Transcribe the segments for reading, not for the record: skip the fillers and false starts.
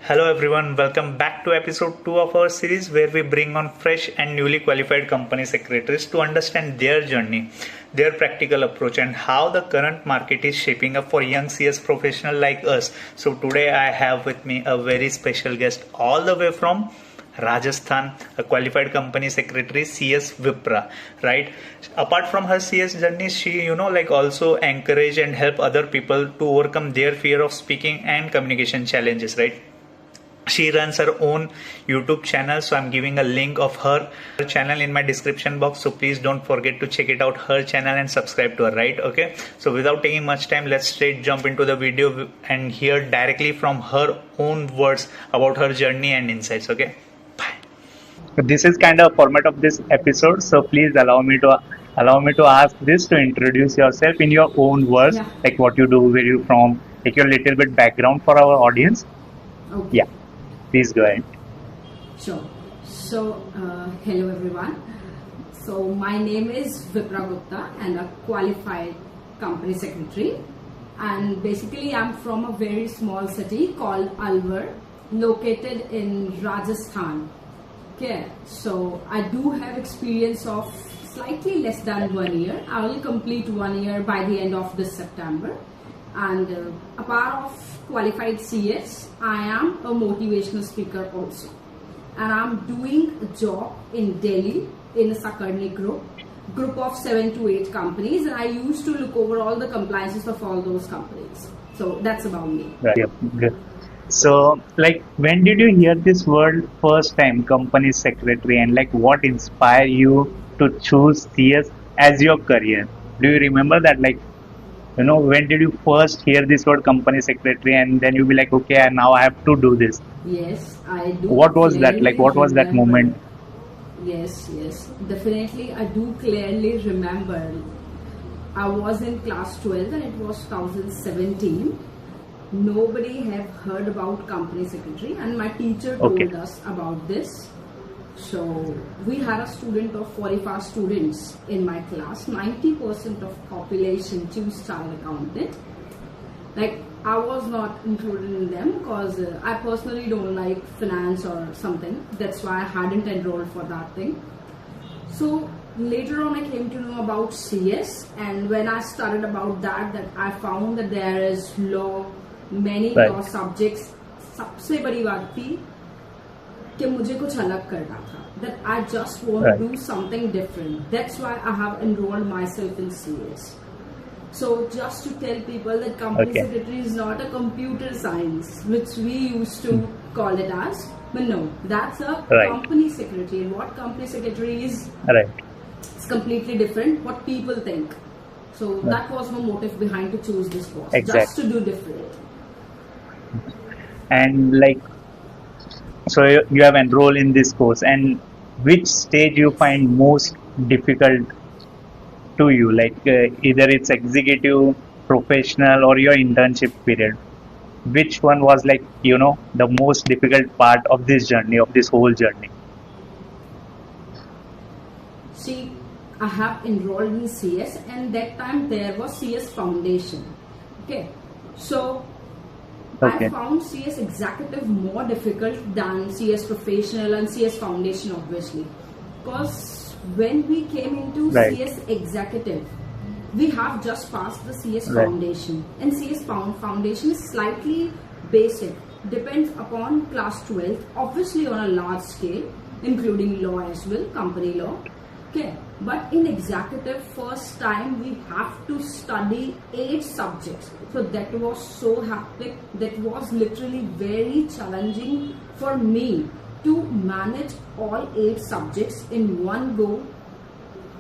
Hello everyone, welcome back to episode 2 of our series where we bring on fresh and newly qualified company secretaries to understand their journey, their practical approach and how the current market is shaping up for young CS professional like us. So today I have with me a very special guest all the way from Rajasthan, a qualified company secretary, CS Vipra, right? Apart from her CS journey, she, also encourage and help other people to overcome their fear of speaking and communication challenges, right? She runs her own YouTube channel, so I'm giving a link of her channel in my description box. So please don't forget to check it out, her channel, and subscribe to her, right? Okay. So without taking much time, let's straight jump into the video and hear directly from her own words about her journey and insights. Okay. Bye. This is kind of format of this episode, so please allow me to ask this to introduce yourself in your own words, like what you do, where you from, like your little bit background for our audience. Okay. Yeah. Please go ahead. Sure. So, hello everyone. So, my name is Vipra Gupta and a qualified company secretary. And basically, I'm from a very small city called Alwar, located in Rajasthan. Okay. So, I do have experience of slightly less than 1 year. I will complete 1 year by the end of this September. And apart of qualified CS, I am a motivational speaker also, and I'm doing a job in Delhi in a Sakarni group of 7 to 8 companies, and I used to look over all the compliances of all those companies. So that's about me. Right. Yeah, good. So, like, when did you hear this word first time, company secretary, and like, what inspired you to choose CS as your career? Do you remember that, like? When did you first hear this word company secretary and then you be like, okay, now I have to do this? Yes, I do. What was that? Like, what was that moment? Yes, definitely. I do clearly remember. I was in class 12 and it was 2017. Nobody have heard about company secretary and my teacher told us about this. So we had a student of 45 students in my class. 90% of population choose child accountant. Like, I was not included in them because I personally don't like finance or something. That's why I hadn't enrolled for that thing. So later on I came to know about CS, and when I started about that I found that there is law, many law subjects. सबसे बड़ी बात थी कि मुझे कुछ अलग करना था, that I just want to do something different. That's why I have enrolled myself in CS. So just to tell people that company secretary is not a computer science, which we used to call it as, but no, that's a company secretary. And what company secretary is, it's completely different what people think. So that was my motive behind to choose this course, just to do different. And like, so you have enrolled in this course, and which stage you find most difficult to you? Like either it's executive, professional, or your internship period. Which one was like, the most difficult part of this journey, of this whole journey? See, I have enrolled in CS, and that time there was CS Foundation. Okay, so I found CS Executive more difficult than CS Professional and CS Foundation, obviously. Because when we came into CS Executive, we have just passed the CS Foundation. And CS Foundation is slightly basic, depends upon class 12, obviously on a large scale, including law as well, company law. Okay, but in executive, first time we have to study 8 subjects. So that was so hectic. That was literally very challenging for me to manage all 8 subjects in one go.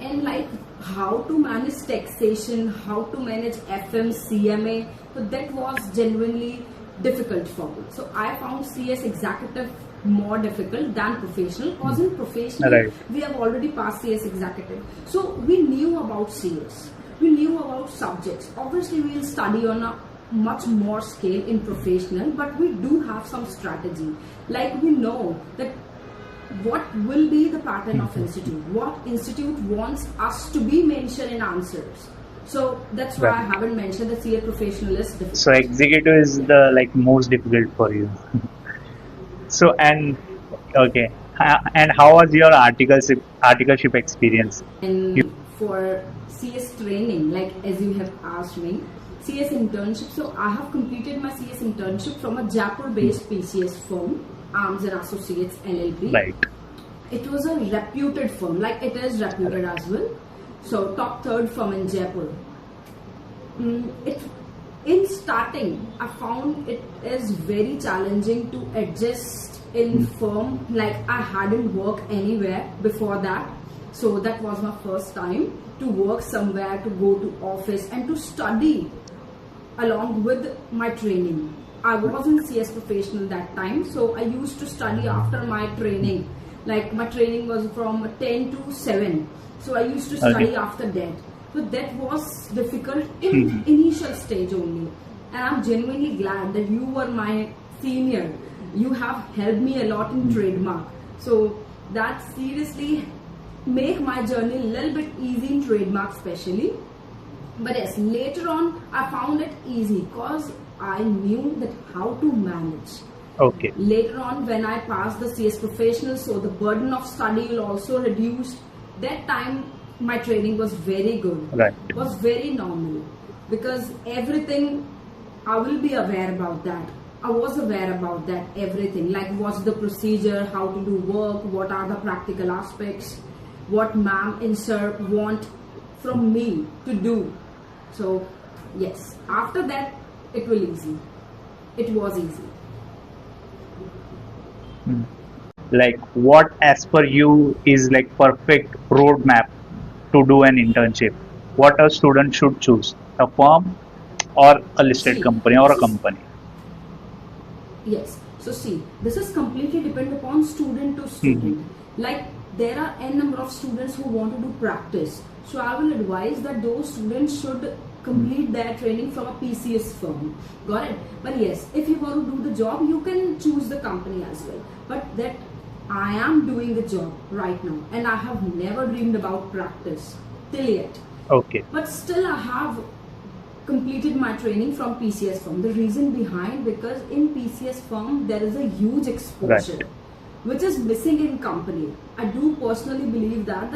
And like how to manage taxation, how to manage FM, CMA. So that was genuinely difficult for me. So I found CS Executive more difficult than professional, because in professional we have already passed CS Executive, so we knew about CS, we knew about subjects. Obviously we will study on a much more scale in professional, but we do have some strategy, like we know that what will be the pattern of institute, what institute wants us to be mentioned in answers. So that's why I haven't mentioned the CS professional is difficult. So executive is the most difficult for you. So and okay, and how was your articleship experience? You, And for CS training, like as you have asked me, CS internship. So I have completed my CS internship from a Jaipur-based PCS firm, Arms and Associates LLP. right. It was a reputed firm, like it is reputed as well. So top third firm in Jaipur. It in starting, I found it is very challenging to adjust in firm. Like I hadn't worked anywhere before that, so that was my first time to work somewhere, to go to office and to study along with my training. I was in CS professional that time, so I used to study after my training. Like my training was from 10 to 7, so I used to study Okay. after that. So that was difficult in initial stage only. And I'm genuinely glad that you were my senior. You have helped me a lot in trademark. So that seriously make my journey a little bit easy in trademark especially. But yes, later on I found it easy because I knew that how to manage. Okay. Later on when I passed the CS professional, so the burden of study will also reduce. That time my training was very good. Right. Was very normal because everything I will be aware about that. I was aware about that everything, like what's the procedure, how to do work, what are the practical aspects, what ma'am and sir want from me to do. So yes, after that it will easy. It was easy. Like what as per you is like perfect roadmap to do an internship? What a student should choose, a firm or a listed See, company or this a is company? yes. So see, this is completely depend upon student to student. Like there are n number of students who want to do practice. So I will advise that those students should complete their training from a PCS firm. Got it? But yes, if you want to do the job, you can choose the company as well. But that I am doing the job right now, and I have never dreamed about practice till yet. Okay. But still, I have completed my training from PCS firm. The reason behind, because in PCS firm there is a huge exposure, Right. which is missing in company. I do personally believe that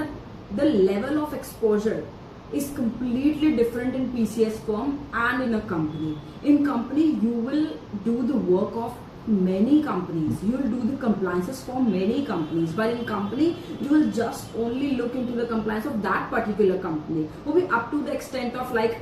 the level of exposure is completely different in PCS firm and in a company. In company, you will do the work of many companies. You will do the compliances for many companies. But in company, you will just only look into the compliance of that particular company. Maybe up to the extent of like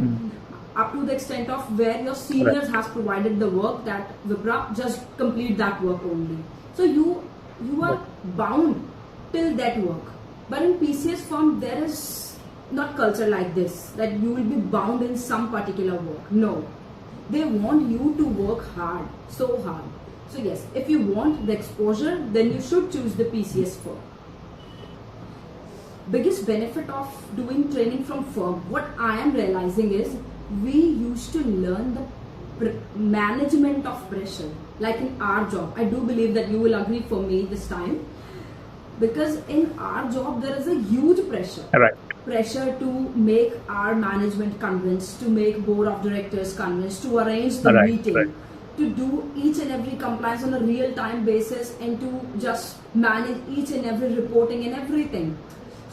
up to the extent of where your seniors Right. has provided the work that Vipra just complete that work only. So you are bound till that work. But in PCS firm there is not culture like this that you will be bound in some particular work. No, they want you to work hard, so hard. So yes, if you want the exposure, then you should choose the PCS firm. Biggest benefit of doing training from firm, what I am realizing is we used to learn the management of pressure. Like in our job, I do believe that you will agree for me this time, because in our job there is a huge Right. pressure to make our management convinced, to make board of directors convinced, to arrange the Right. meeting, Right. to do each and every compliance on a real time basis, and to just manage each and every reporting and everything.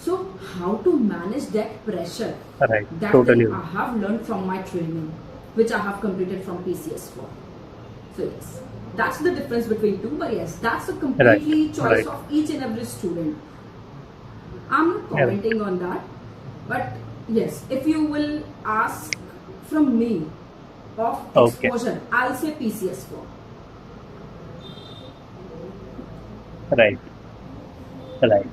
So how to manage that pressure? Right. That Totally. thing I have learned from my training, which I have completed from PCS for. So yes, that's the difference between two. But yes, that's a completely choice Right. of each and every student. I'm not Yeah. commenting on that. But yes, if you will ask from me of Okay. exposure, I'll say PCS for. Right. Right.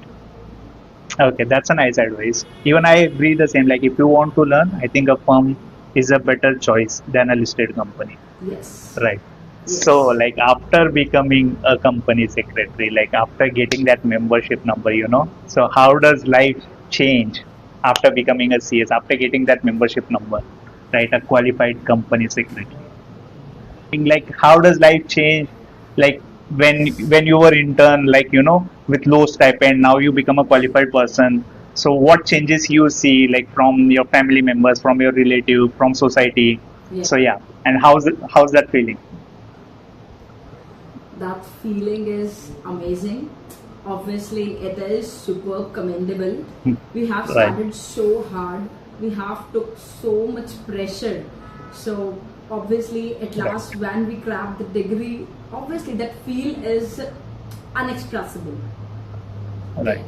Okay, that's a nice advice. Even I agree the same. Like if you want to learn, I think a firm is a better choice than a listed company. Yes. Right. So, Yes. like after becoming a company secretary, like after getting that membership number, so how does life change after becoming a CS, after getting that membership number, right? A qualified company secretary. Like how does life change? Like when you were intern, like with low stipend, now you become a qualified person. So what changes you see, like from your family members, from your relative, from society? Yeah. So yeah, and how's that feeling? that feeling is amazing. Obviously, it is super commendable. We have started so hard. We have took so much pressure. So obviously, at last, when we grab the degree, obviously that feel is unexpressible. Right.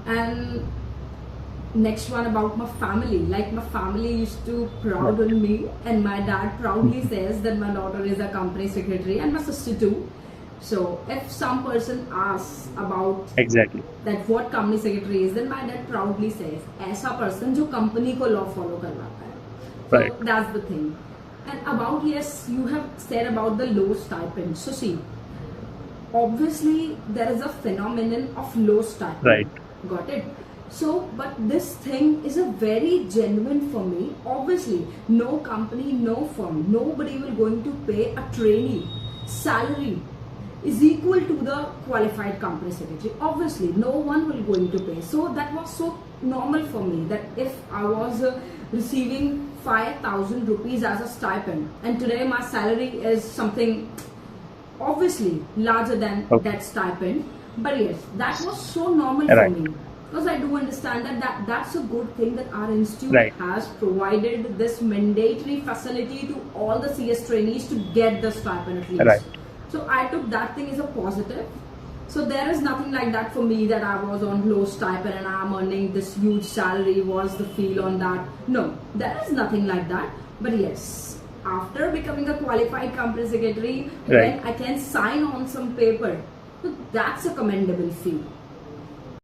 And next one about my family. Like my family used to proud on me, and my dad proudly says that my daughter is a company secretary, and my sister too. So if some person asks about that what company secretary is, then my dad proudly says, ऐसा person जो company को law follow करवाता है. So that's the thing. And about, yes, you have said about the low stipend. So see, obviously there is a phenomenon of low stipend. Right. Got it? So, but this thing is a very genuine for me. Obviously, no company, no firm, nobody will going to pay a trainee salary is equal to the qualified company secretary. Obviously, no one will going to pay. So that was so normal for me that if I was receiving 5,000 rupees as a stipend, and today my salary is something obviously larger than that stipend, but yes, that was so normal for me. Because I do understand that, that's a good thing that our institute has provided this mandatory facility to all the CS trainees to get the stipend at least. So I took that thing as a positive. So there is nothing like that for me that I was on low stipend and I'm earning this huge salary. What's the feel on that? No, there is nothing like that. But yes, after becoming a qualified company secretary, when I can sign on some paper, so that's a commendable feel.